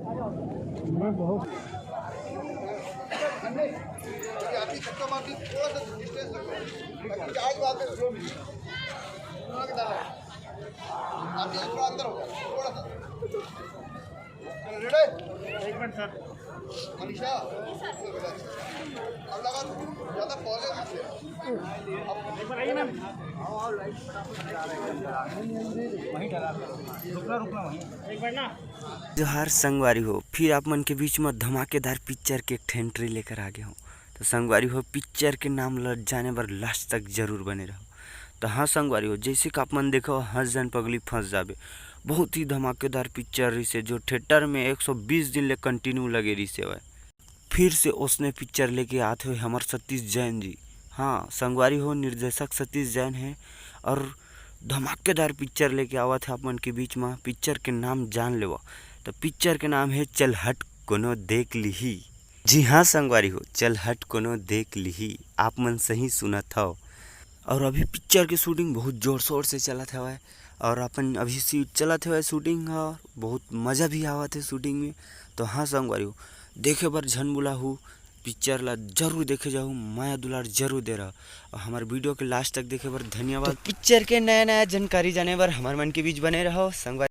मैं बहुत एक मिनट सर। मनीषा अब लगा ज्यादा पौधे मत ले। एक बार आइए मैम। वहीं ठहरा रुकना वहीं एक बार ना। जोहार संगवारी हो, फिर आप मन के बीच में धमाकेदार पिक्चर के एक एंट्री लेकर आ गए हो। तो संगवारी हो, पिक्चर के नाम ल जाने पर लास्ट तक जरूर बने रहो। तो हाँ संगवारी हो, जैसे कि आप मन देखो हंस जन पगली फंस जाबे, बहुत ही धमाकेदार पिक्चर रही से जो थिएटर में 120 दिन ले कंटिन्यू लगे रही से। फिर से उसने पिक्चर लेके आते हुए हमारे सतीश जैन जी। हाँ संगवारी हो, निर्देशक सतीश जैन है और धमाकेदार पिक्चर लेके आवा थे आप मन के बीच में। पिक्चर के नाम जान लेवा, तो पिक्चर के नाम है चल हट कोनो देख लिही। जी हाँ संगवारी हो, चल हट कोनो देख लिही, आप मन सही सुना था। और अभी पिक्चर की शूटिंग बहुत जोर शोर से चला था और अपन अभी चला था शूटिंग, और बहुत मज़ा भी आवा थे शूटिंग में। तो हाँ संगवारी हो, देखे बर झन बुला हूँ, पिक्चर ला जरूर देखे जाऊँ, माया दुलार जरूर दे रहा। और हमारे वीडियो के लास्ट तक देखे बर धन्यवाद। तो पिक्चर के नया नया जानकारी जाने बर हमारे मन के बीच बने रहो संगवारी।